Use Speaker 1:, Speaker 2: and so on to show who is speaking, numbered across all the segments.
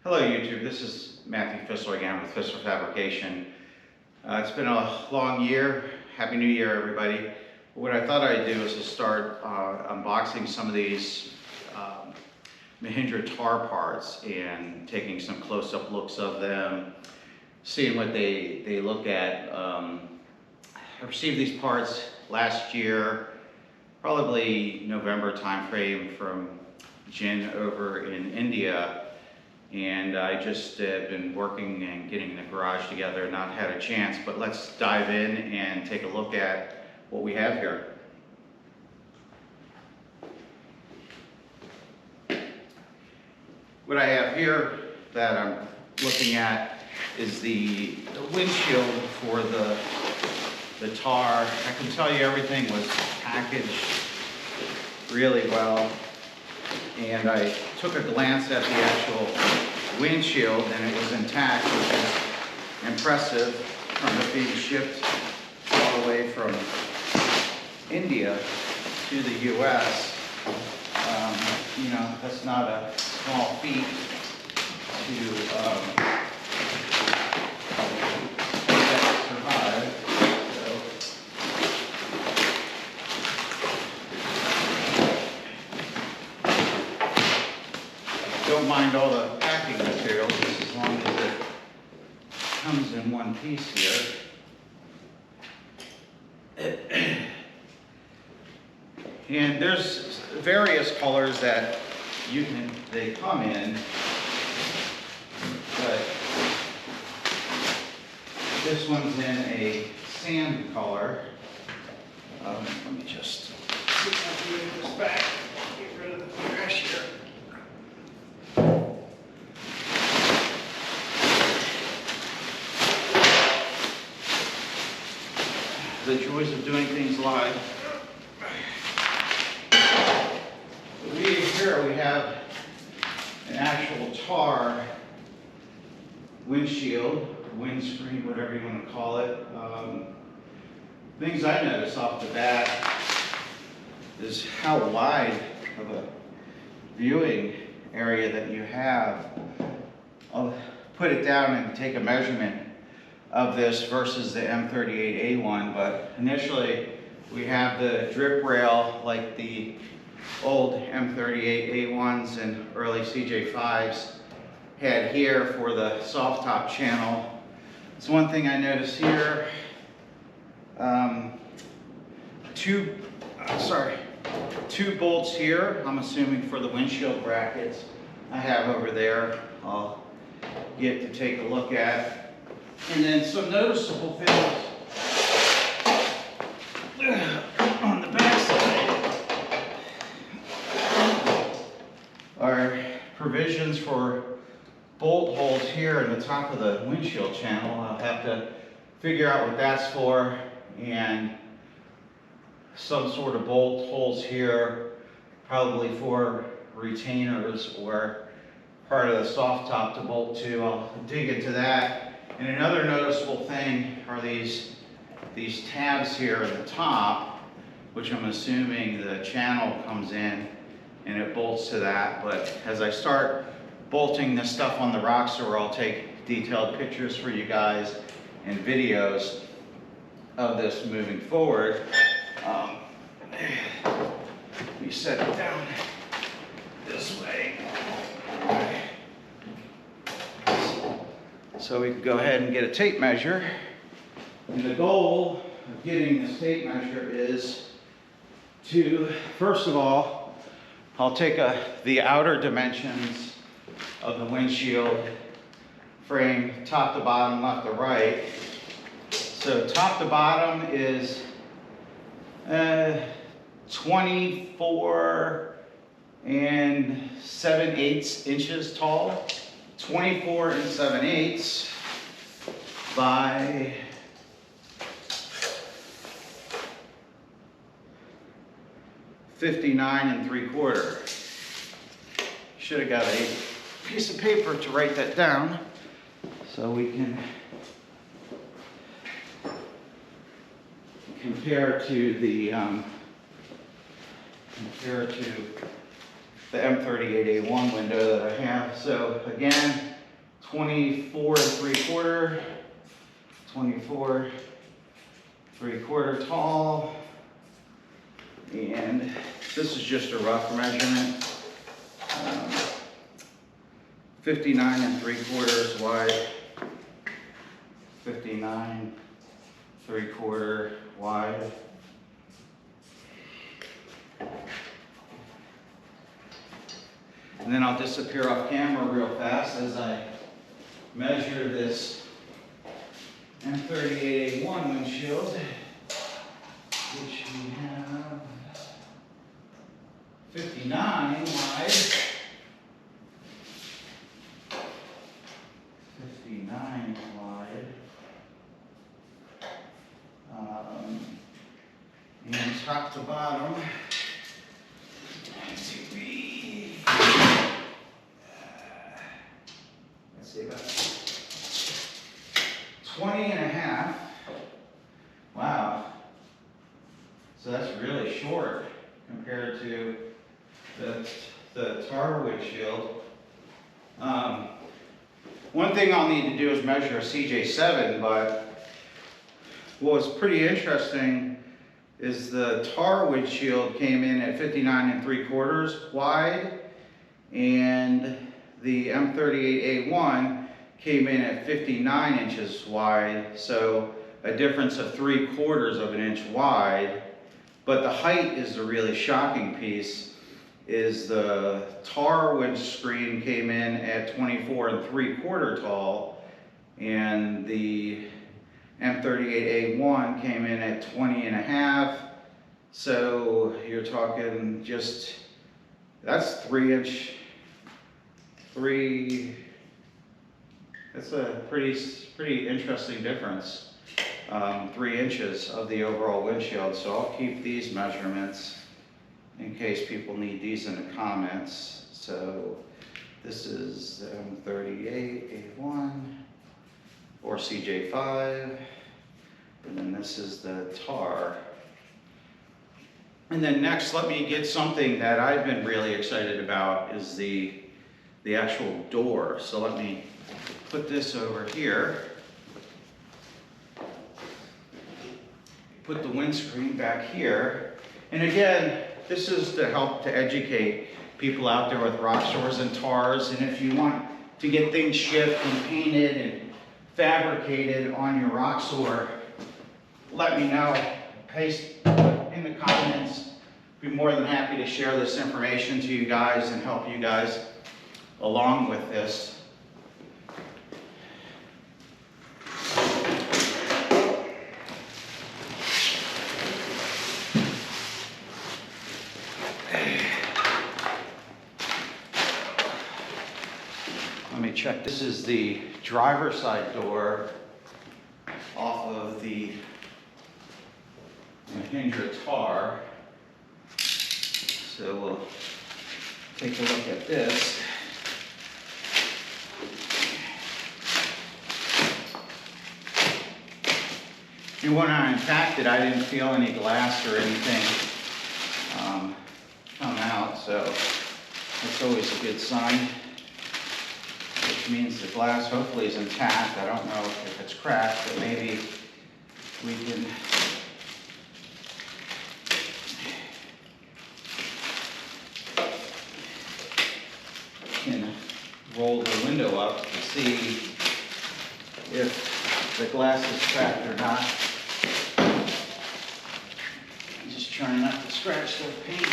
Speaker 1: Hello YouTube, this is Matthew Fistler again with Fistler Fabrication. It's been a long year. Happy New Year everybody. What I thought I'd do is to start unboxing some of these Mahindra Thar parts and taking some close-up looks of them, seeing what they look at. I received these parts last year, probably November time frame, from Jitin over in India. And I just have been working and getting the garage together, not had a chance, but let's dive in and take a look at what we have here. What I have here that I'm looking at is the windshield for the Thar. I can tell you everything was packaged really well. And I took a glance at the actual windshield and it was intact, which is impressive from it being shipped all the way from India to the US. You know, that's not a small feat to survive. Don't mind all the packing materials, just as long as it comes in one piece here. And there's various colors that they come in, but this one's in a sand color. Let me just see if I can move this back. Get rid of the trash here. The joys of doing things live. Here we have an actual Thar windshield, windscreen, whatever you want to call it. Things I noticed off the bat is how wide of a viewing area that you have. I'll put it down and take a measurement of this versus the M38A1, but initially we have the drip rail like the old M38A1s and early CJ5s had here for the Softop channel. It's one thing I noticed here. Two bolts here, I'm assuming for the windshield brackets I have over there. I'll get to take a look at. And then some noticeable things on the back side are provisions for bolt holes here in the top of the windshield channel. I'll have to figure out what that's for, and some sort of bolt holes here, probably for retainers or part of the soft top to bolt to. I'll dig into that. And another noticeable thing are these tabs here at the top, which I'm assuming the channel comes in and it bolts to that. But as I start bolting this stuff on the Roxor, I'll take detailed pictures for you guys and videos of this moving forward. Let me set it down this way. So we can go ahead and get a tape measure. And the goal of getting this tape measure is to, first of all, I'll take the outer dimensions of the windshield frame, top to bottom, left to right. So top to bottom is 24 7/8 inches tall. 24 7/8 by 59 3/4. Should have got a piece of paper to write that down so we can compare to the M38A1 window that I have. So again, 24 3/4, 24 3/4 tall, and this is just a rough measurement. 59 3/4 wide, 59 3/4 wide. And then I'll disappear off camera real fast as I measure this M38A1 windshield, which we have 59 wide, 59 wide, and top to bottom, let's see, about 20.5. Wow. So that's really short compared to the Thar windshield. One thing I'll need to do is measure a CJ7, but what was pretty interesting is the Thar windshield came in at 59 3/4 wide, and the M38A1 came in at 59 inches wide, so a difference of 3/4 of an inch wide. But the height is the really shocking piece, is the Thar windscreen came in at 24 3/4 tall, and the M38A1 came in at 20.5. So you're talking just, that's 3 inch, that's a pretty interesting difference. 3 inches of the overall windshield. So I'll keep these measurements in case people need these in the comments. So this is the M38A1 or CJ5, and then this is the Thar. And then next, let me get something that I've been really excited about, is the actual door. So let me put this over here. Put the windscreen back here. And again, this is to help to educate people out there with Roxors and Thars. And if you want to get things shipped and painted and fabricated on your Roxor, let me know. Paste in the comments. Be more than happy to share this information to you guys and help you guys along with this. Let me check. This is the driver's side door off of the Mahindra Thar. So we'll take a look at this. And when I unpacked it, I didn't feel any glass or anything come out, so that's always a good sign, which means the glass hopefully is intact. I don't know if it's cracked, but maybe we can roll the window up to see if the glass is cracked or not. I'm just trying not to scratch the paint.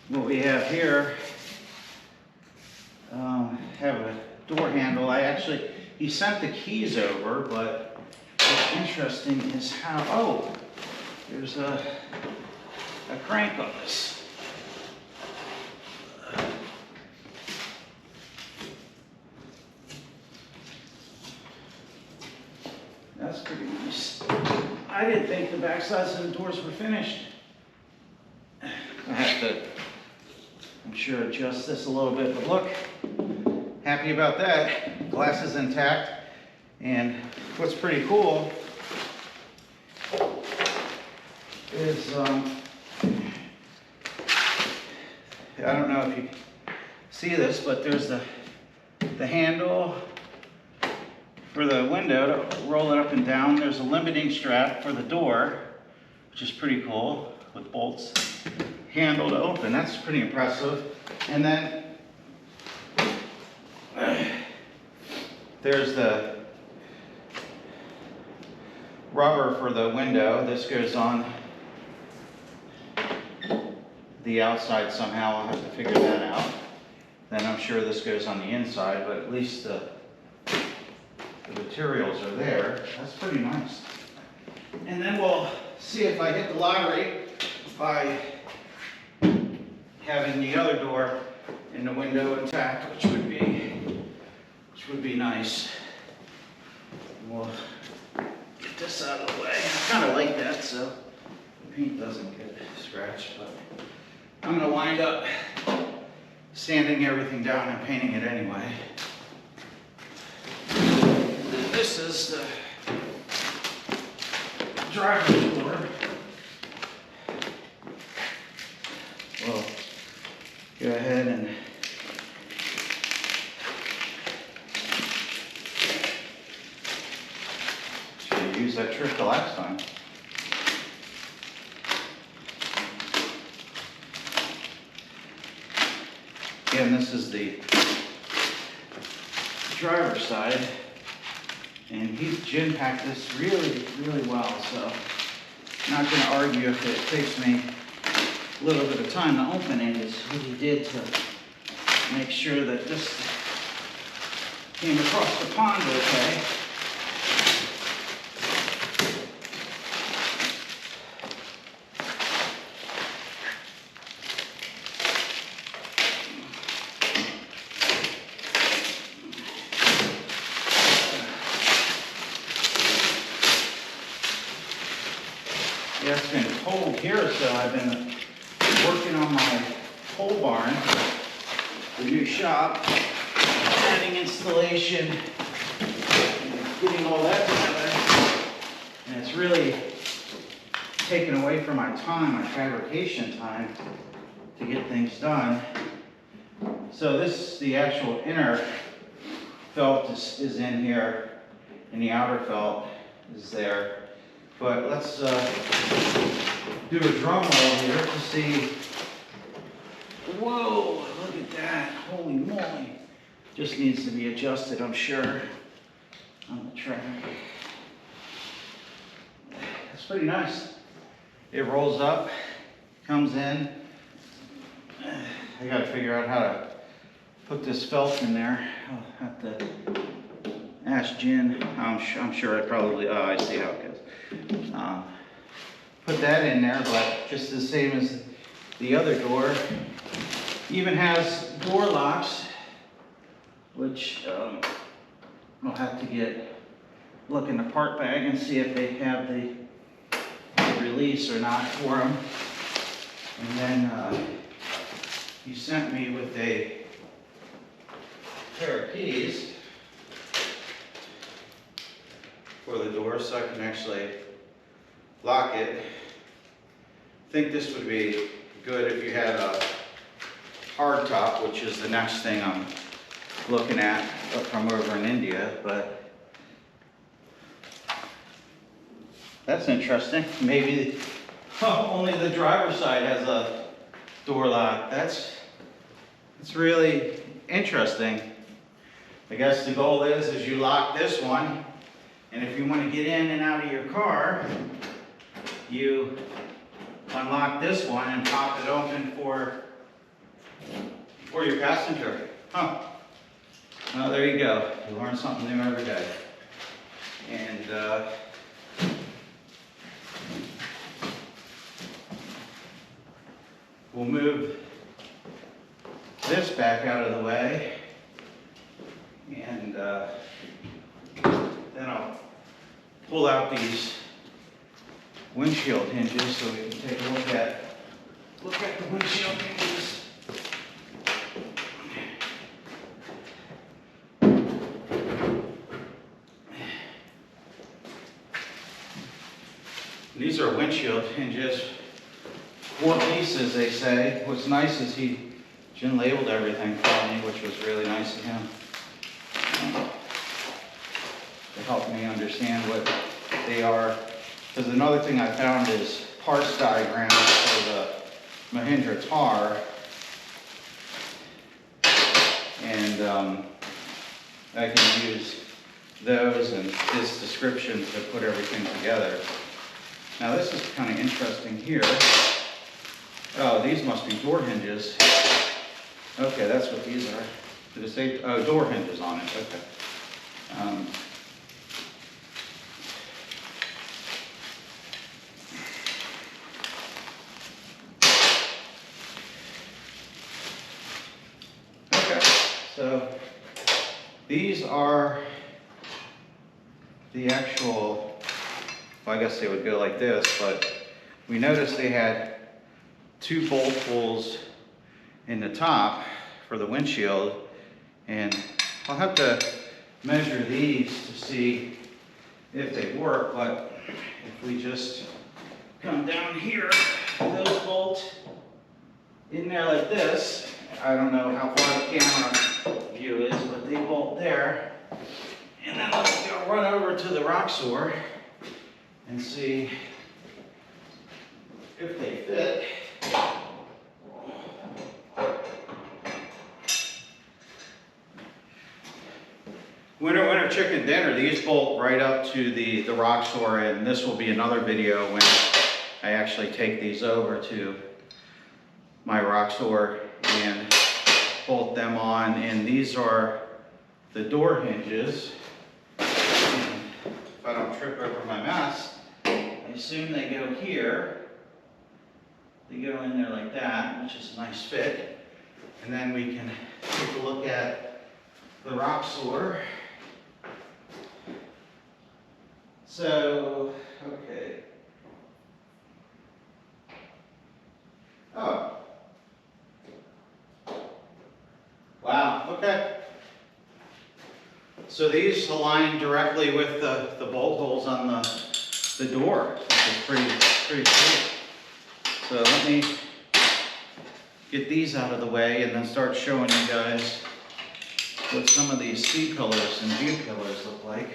Speaker 1: What we have here, have a door handle. He sent the keys over, but what's interesting is how, there's a crank on this. That's pretty nice. I I didn't think the back sides of the doors were finished. I have to, I'm sure, adjust this a little bit, but look, happy about that. Glass is intact, and what's pretty cool is, I don't know if you see this, but there's the handle for the window to roll it up and down. There's a limiting strap for the door, which is pretty cool, with bolts handle to open. That's pretty impressive. And then there's the rubber for the window. This goes on the outside somehow. I'll have to figure that out. Then I'm sure this goes on the inside, but at least the materials are there. That's pretty nice. And then we'll see if I hit the lottery by having the other door in the window intact, which would be nice. And we'll get this out of the way. I kind of like that, so the paint doesn't get scratched. But I'm going to wind up sanding everything down and painting it anyway. This is the driver's door. We'll go ahead and should have used that trick the last time. Again, this is the driver's side. And he's gin packed this really, really well, so I'm not going to argue if it takes me a little bit of time to open it. Is what he did to make sure that this came across the pond okay. Yeah, it's been cold here, so I've been working on my pole barn, the new shop, adding insulation, and getting all that together. And it's really taken away from my time, my fabrication time, to get things done. So this, the actual inner felt is in here, and the outer felt is there. But let's do a drum roll here to see. Whoa, look at that. Holy moly. Just needs to be adjusted, I'm sure, on the track. It's pretty nice. It rolls up, comes in. I gotta figure out how to put this felt in there. I'll have to ask Jen. I'm sure I probably, oh, I see how it goes. Put that in there, but just the same as the other door. Even has door locks, which I'll have to look in the part bag and see if they have the release or not for them. And then he sent me with a pair of keys for the door, so I can actually lock it. I think this would be good if you had a hard top, which is the next thing I'm looking at from over in India, but that's interesting. Maybe only the driver's side has a door lock. That's really interesting. I guess the goal is you lock this one, and if you want to get in and out of your car, you unlock this one and pop it open for your passenger. Huh. Well, there you go. You learn something new every day. And we'll move this back out of the way, and then I'll pull out these windshield hinges so we can take a look at the windshield hinges. These are windshield hinges, 4 pieces they say. What's nice is Jim labeled everything for me, which was really nice of him. To help me understand what they are. Because another thing I found is parts diagrams for the Mahindra Thar. And I can use those and this description to put everything together. Now this is kind of interesting here. Oh, these must be door hinges. Okay, that's what these are. Did it say, oh, door hinges on it, okay. So these are the actual, well, I guess they would go like this, but we noticed they had 2 bolt holes in the top for the windshield, and I'll have to measure these to see if they work, but if we just come down here, those bolt in there like this. I don't know how far the camera view is, but they bolt there. And then let's go run over to the Roxor and see if they fit. Winter chicken dinner, these bolt right up to the Roxor, and this will be another video when I actually take these over to my Roxor and bolt them on. And these are the door hinges. And if I don't trip over my mess, I assume they go here. They go in there like that, which is a nice fit. And then we can take a look at the Roxor. So, okay. Oh. Wow, okay. So these align directly with the bolt holes on the door, which is pretty cool. So let me get these out of the way and then start showing you guys what some of these C-pillars and G-pillars look like.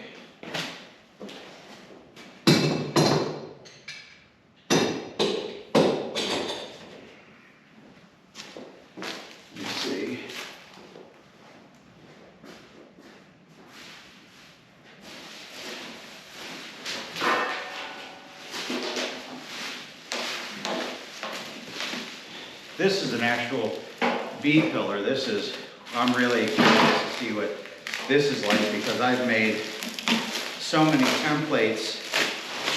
Speaker 1: This is an actual B-pillar. I'm really curious to see what this is like, because I've made so many templates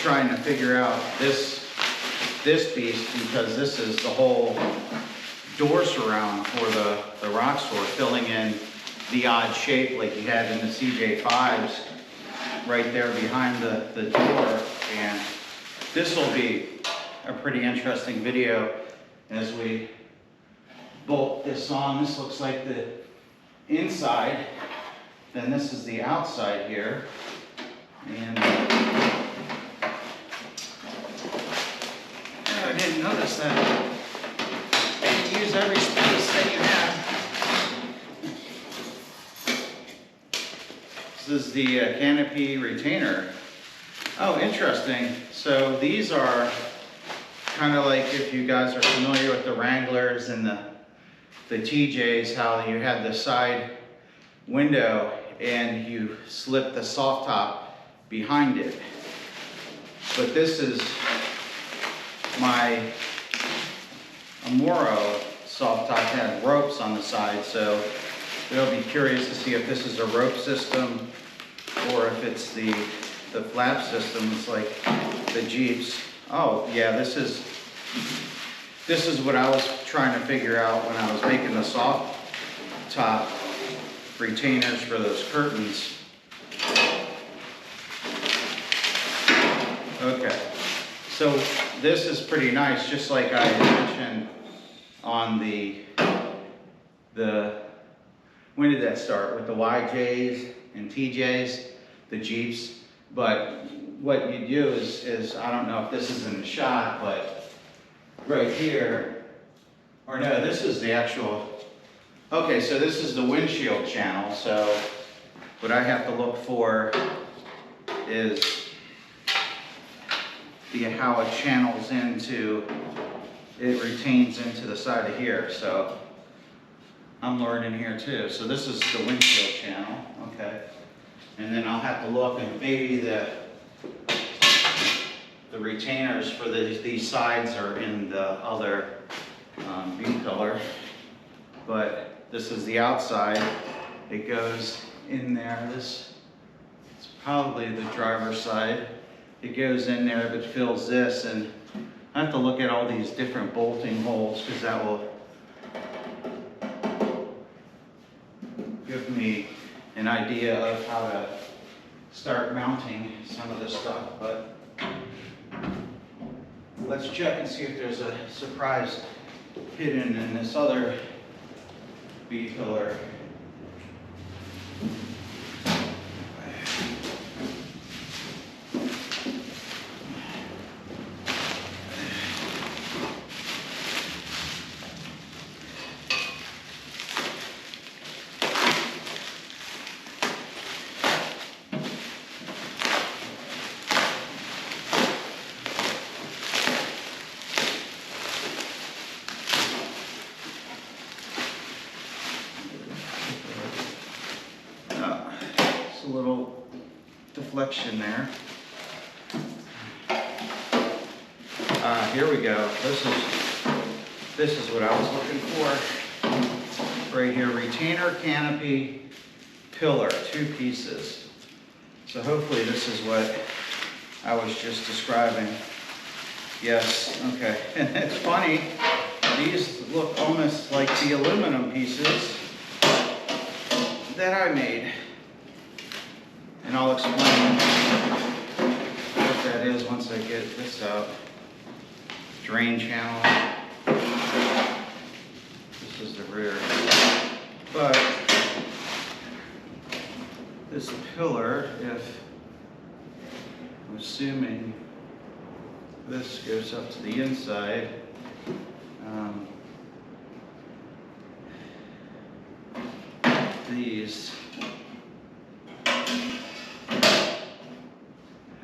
Speaker 1: trying to figure out this piece, because this is the whole door surround for the Roxor, filling in the odd shape like you had in the CJ5s right there behind the door. And this will be a pretty interesting video as we bolt this on. This looks like the inside, then this is the outside here. And I didn't notice that you use every space that you have. This is the Canopy retainer. Oh, interesting. So these are kind of like, if you guys are familiar with the Wranglers and the TJs, how you had the side window and you slip the soft top behind it. But this is my Amuro soft top, had ropes on the side, so they'll be curious to see if this is a rope system or if it's the flap system. It's like the Jeeps. Oh yeah, this is what I was trying to figure out when I was making the soft top retainers for those curtains. Okay, So this is pretty nice, just like I mentioned on the when did that start? With the YJs and TJs, the Jeeps. But what you do is I don't know if this is in the shot, but right here, or no, this is the actual, okay, so this is the windshield channel. So what I have to look for is how it channels into, it retains into the side of here. So I'm learning here too. So this is the windshield channel, okay. And then I'll have to look, and maybe the retainers for these sides are in the other B-pillar. But this is the outside. It goes in there. This is probably the driver's side. It goes in there, but fills this, and I have to look at all these different bolting holes because that will give me an idea of how to start mounting some of this stuff. But let's check and see if there's a surprise hidden in this other B-pillar. A little deflection there. Here we go. This is what I was looking for. Right here, retainer, canopy, pillar, 2 pieces. So hopefully this is what I was just describing. Yes, okay. And it's funny, these look almost like the aluminum pieces that I made. And I'll explain what that is once I get this out. Drain channel. This is the rear. But this pillar, if I'm assuming this goes up to the inside, these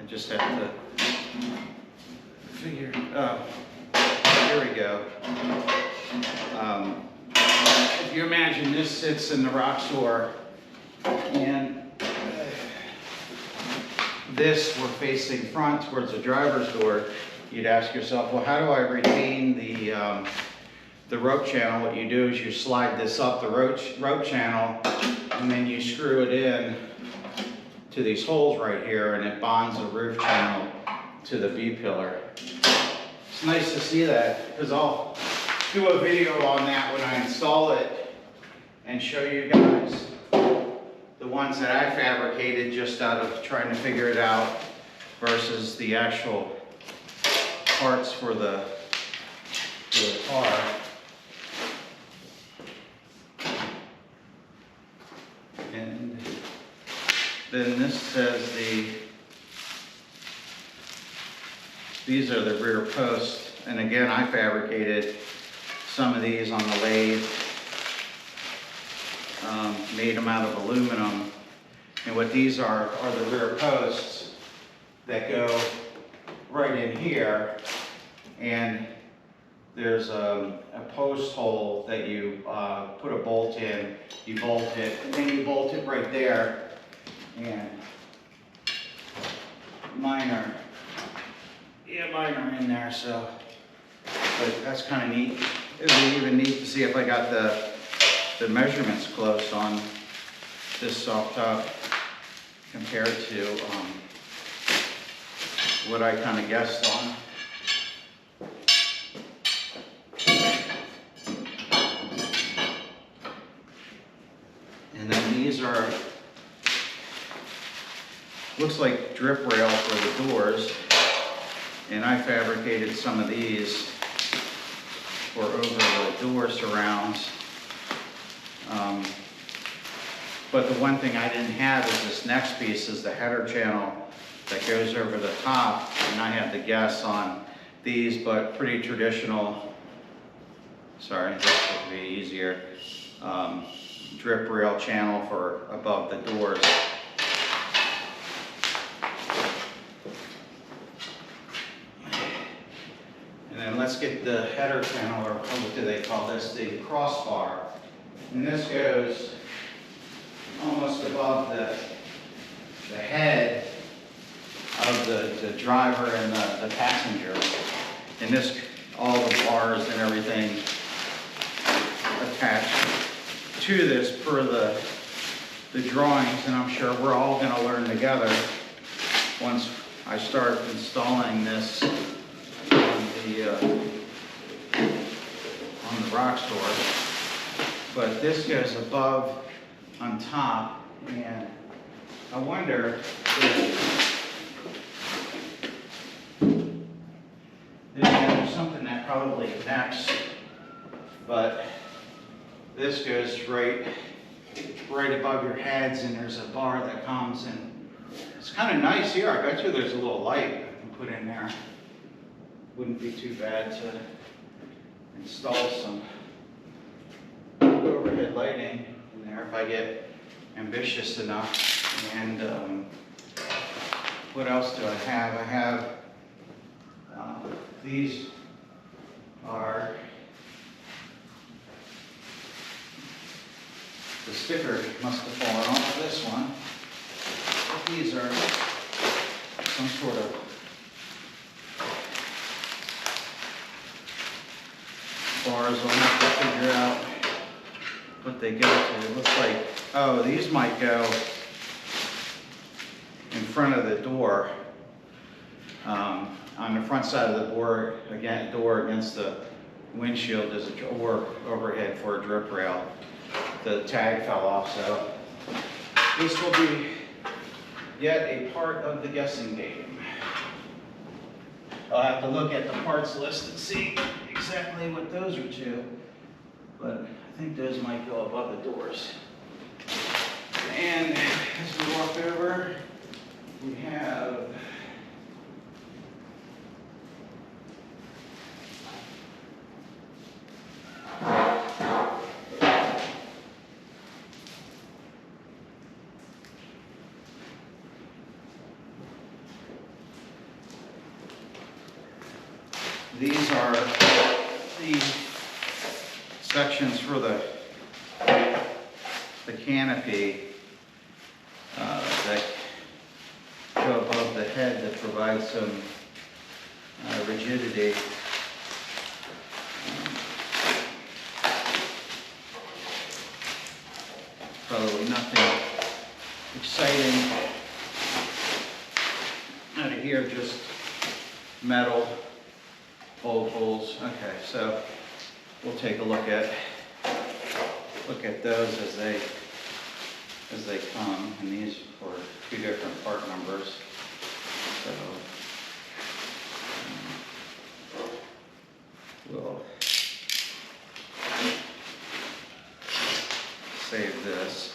Speaker 1: just have to figure, oh, here we go. If you imagine this sits in the Roxor and this we're facing front towards the driver's door, you'd ask yourself, well, how do I retain the rope channel? What you do is you slide this up the rope channel and then you screw it in to these holes right here, and it bonds the roof channel to the B-pillar. It's nice to see that, because I'll do a video on that when I install it and show you guys the ones that I fabricated just out of trying to figure it out versus the actual parts for the car. And then this says these are the rear posts. And again, I fabricated some of these on the lathe, made them out of aluminum. And what these are the rear posts that go right in here. And there's a post hole that you put a bolt in, you bolt it, and then you bolt it right there. And mine are in there, so, but that's kind of neat. It would be even neat to see if I got the measurements close on this Softop compared to what I kind of guessed on. And then these are, looks like drip rail for the doors. And I fabricated some of these for over the door surrounds. But the one thing I didn't have is this next piece is the header channel that goes over the top. And I have the guess on these, but pretty traditional. Sorry, this would be easier. Drip rail channel for above the doors. And then let's get the header channel, or what do they call this? The crossbar. And this goes almost above the head of the driver and the passenger. And this, all the bars and everything attached to this per the drawings, and I'm sure we're all going to learn together once I start installing this on the Roxor. But this goes above on top, and I wonder if there's something that probably connects, but this goes right above your heads, and there's a bar that comes, and it's kind of nice here. I bet you there's a little light I can put in there. Wouldn't be too bad to install some overhead lighting in there if I get ambitious enough. And what else do I have? I have these are the sticker must have fallen off this one. But these are some sort of bars. I'll have to figure out what they go to. It looks like, oh, these might go in front of the door. On the front side of the door against the windshield is a door overhead for a drip rail. The tag fell off, so this will be yet a part of the guessing game. I'll have to look at the parts list and see exactly what those are to, but I think those might go above the doors. And as we walk over, we have these are the sections for the canopy that go above the head that provide some rigidity. Probably nothing exciting out of here, just metal bolt holes. Okay, so we'll take a look at those as they come, and these for two different part numbers. So we'll save this.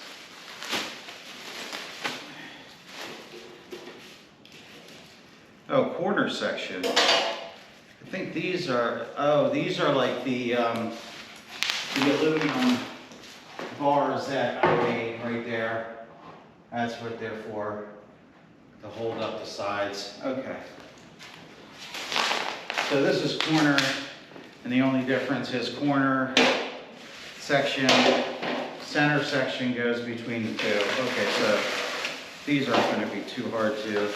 Speaker 1: Oh, corner section. I think these are, these are like the aluminum bars that I made right there. That's what they're for, to hold up the sides. Okay. So this is corner, and the only difference is corner section, center section goes between the two. Okay, so these aren't going to be too hard to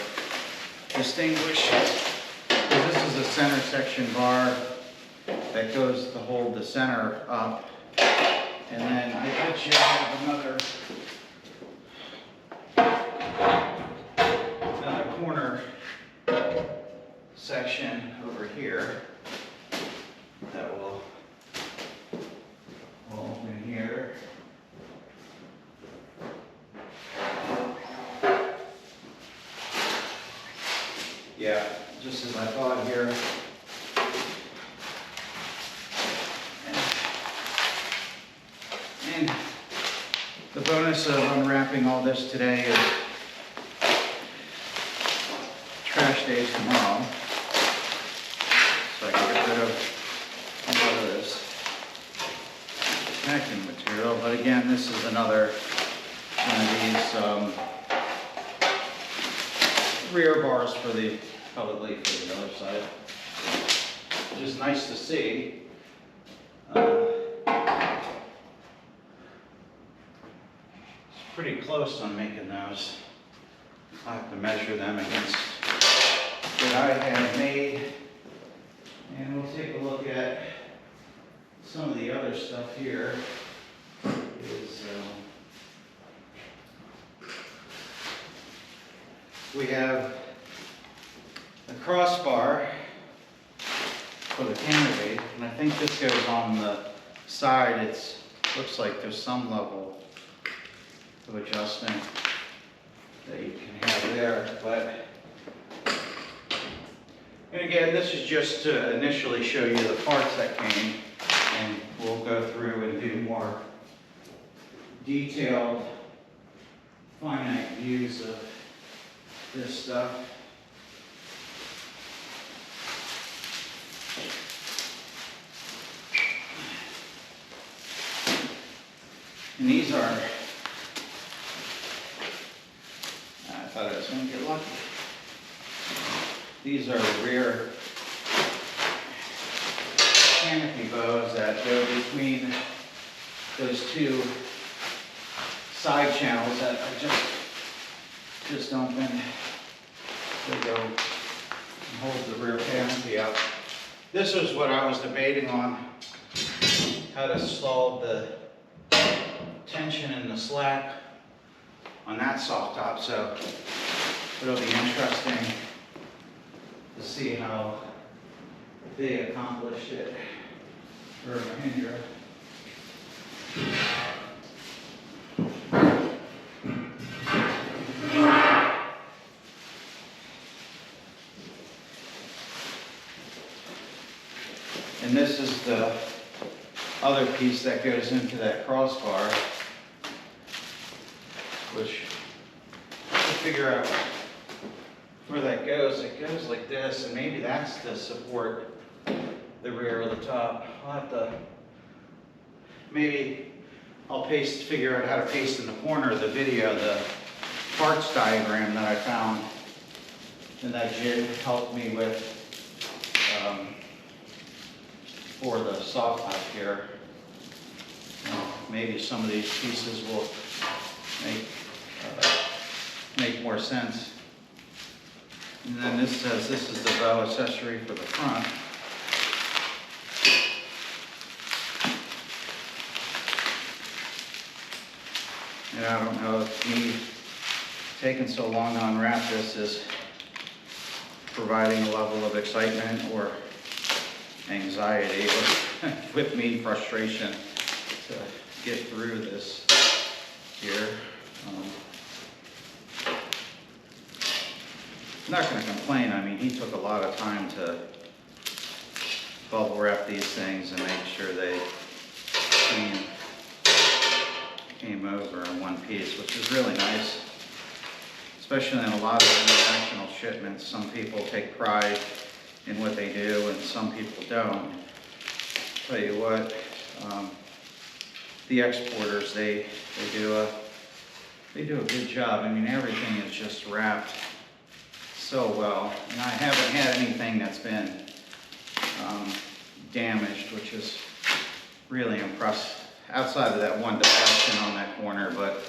Speaker 1: distinguish. This is a center section bar that goes to hold the center up. And then I bet you have another corner section over here that will open here. Yeah, just as I thought here. And the bonus of unwrapping all this today is trash day tomorrow. So I can get rid of a lot of this packing material. But again, this is another one of these rear bars for the colored leaf for the other side, which is nice to see. It's pretty close on making those. I have to measure them against what I have made, and we'll take a look at some of the other stuff here. We have the crossbar for the canopy, and I think this goes on the side. It looks like there's some level of adjustment that you can have there, but and again, this is just to initially show you the parts that came, and we'll go through and do more detailed, finite views of this stuff. And these are, I thought I was going to get lucky. These are rear canopy bows that go between those two side channels that are just open. They go and hold the rear canopy up. This was what I was debating on, how to solve the tension and the slack on that soft top. So it'll be interesting to see how they accomplished it for Mahindra. And this is the other piece that goes into that crossbar, which to figure out where that goes, it goes like this, and maybe that's to support the rear or the top. I'll have to, maybe I'll figure out how to paste in the corner of the video the parts diagram that I found and that Jitin helped me with for the soft top here. Maybe some of these pieces will make more sense. And then this says this is the bow accessory for the front. And I don't know if me taking so long to unwrap this is providing a level of excitement or anxiety, or with me frustration to get through this here. I'm not going to complain. I mean, he took a lot of time to bubble wrap these things and make sure they came over in one piece, which is really nice, especially in a lot of international shipments. Some people take pride in what they do and some people don't. Tell you what, the exporters, they do a good job. I mean, everything is just wrapped so well, and I haven't had anything that's been damaged, which is really impressive. Outside of that one deflection on that corner, but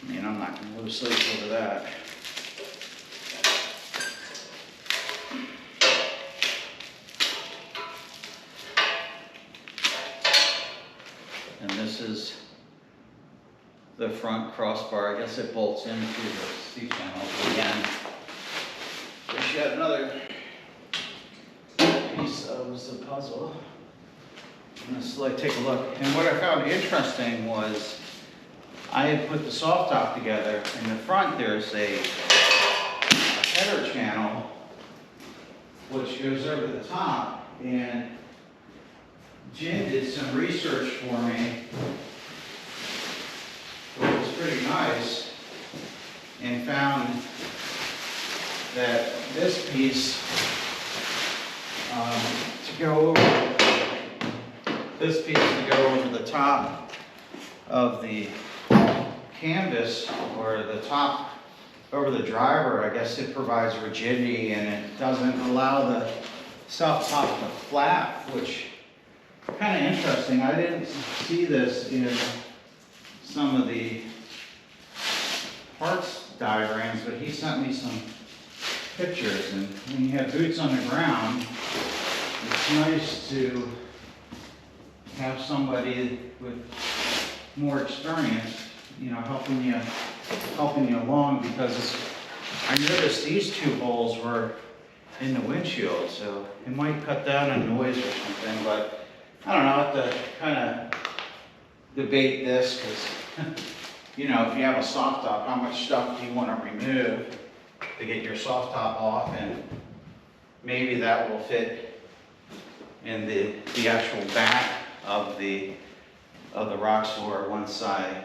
Speaker 1: I mean, I'm not going to lose sleep over that. And this is the front crossbar. I guess it bolts into the C-channels again. There's yet another piece of the puzzle. Let's take a look. And what I found interesting was I had put the soft top together. In the front there's a header channel goes over the top, and Jin did some research for me, which was pretty nice, and found that this piece to go over the top of the canvas, or the top over the driver, I guess it provides rigidity and it doesn't allow the soft top to flap, which is kind of interesting. I didn't see this in some of the parts diagrams, but he sent me some pictures, and when you have boots on the ground, it's nice to have somebody with more experience, you know, helping you along, because I noticed these two holes were in the windshield, so it might cut down on noise or something, but I don't know, I have to kind of debate this, because, you know, if you have a soft top, how much stuff do you want to remove to get your soft top off, and maybe that will fit in the actual back of the Roxor one side.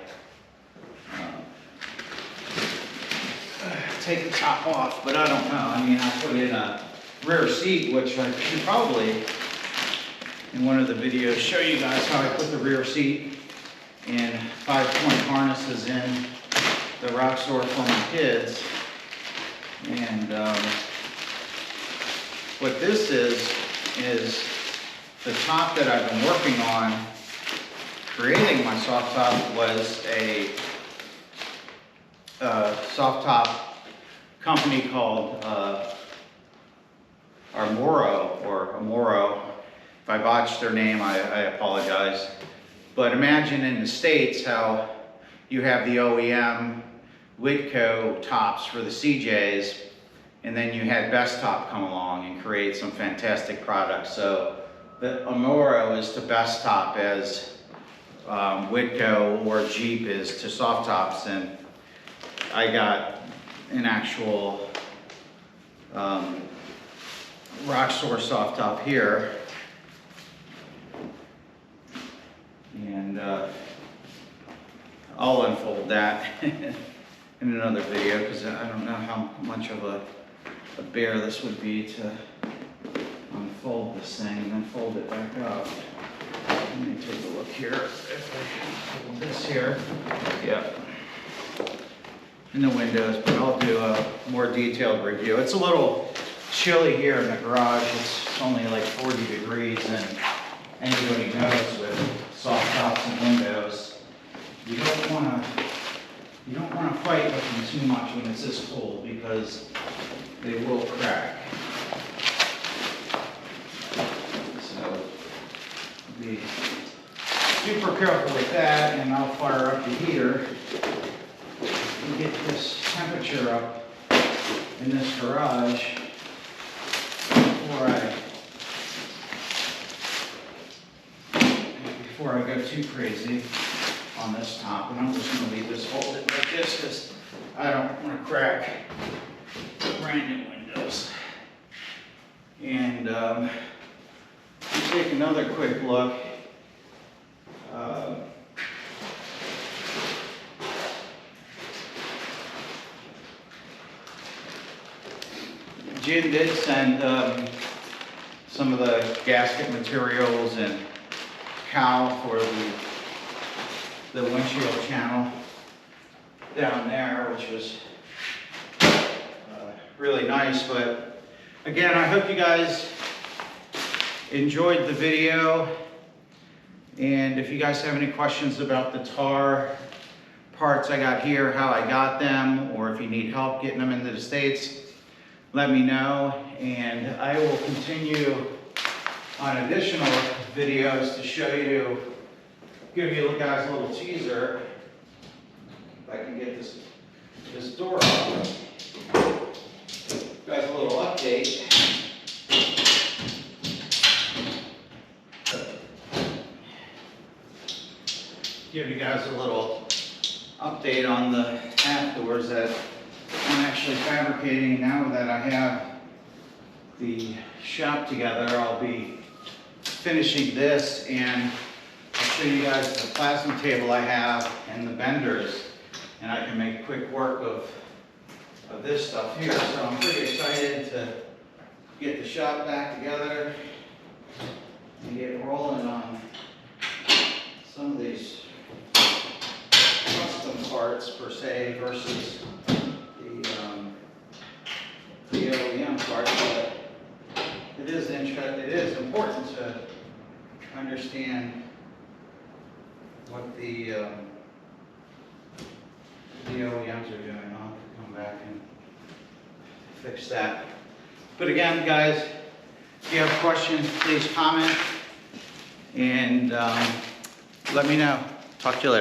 Speaker 1: Take the top off, but I don't know. I mean, I put in a rear seat, which I should probably, in one of the videos, show you guys how I put the rear seat and 5-point harnesses in the Roxor for my kids. And what this is the top that I've been working on. Creating my soft top was a soft top company called Amoro. If I botched their name, I apologize. But imagine in the States how you have the OEM Whitco tops for the CJs, and then you had Best Top come along and create some fantastic products. So the Amoro is to Best Top as Whitco or Jeep is to soft tops, and I got an actual Roxor soft top here, and I'll unfold that in another video, because I don't know how much of a bear this would be to unfold this thing and then fold it back up. Let me take a look here. If I hold this here, yeah, in the windows, but I'll do a more detailed review. It's a little chilly here in the garage. It's only like 40 degrees, and anybody knows with soft tops and windows, you don't want to fight with them too much when it's this cold, because they will crack. So be super careful with that, and I'll fire up the heater and get this temperature up in this garage before I go too crazy on this top. And I'm just going to leave this folded like this, because I don't want to crack brand new windows. And take another quick look. Jin did send some of the gasket materials and cowl for the windshield channel down there, which was really nice. But again, I hope you guys enjoyed the video, and if you guys have any questions about the Thar parts I got here, how I got them, or if you need help getting them into the States, let me know, and I will continue on additional videos to show you, give you guys a little teaser. If I can get this door up. Guys, a little update. Give you guys a little update on the half doors that I'm actually fabricating now that I have the shop together, I'll be finishing this, and I'll show you guys the plasma table I have and the benders, and I can make quick work of this stuff here. So I'm pretty excited to get the shop back together and get rolling on some of these custom parts per se versus the OEM parts. But it is important to understand what the OEMs are doing. I'll come back and fix that. But again, guys, if you have questions, please comment and let me know. Talk to you later.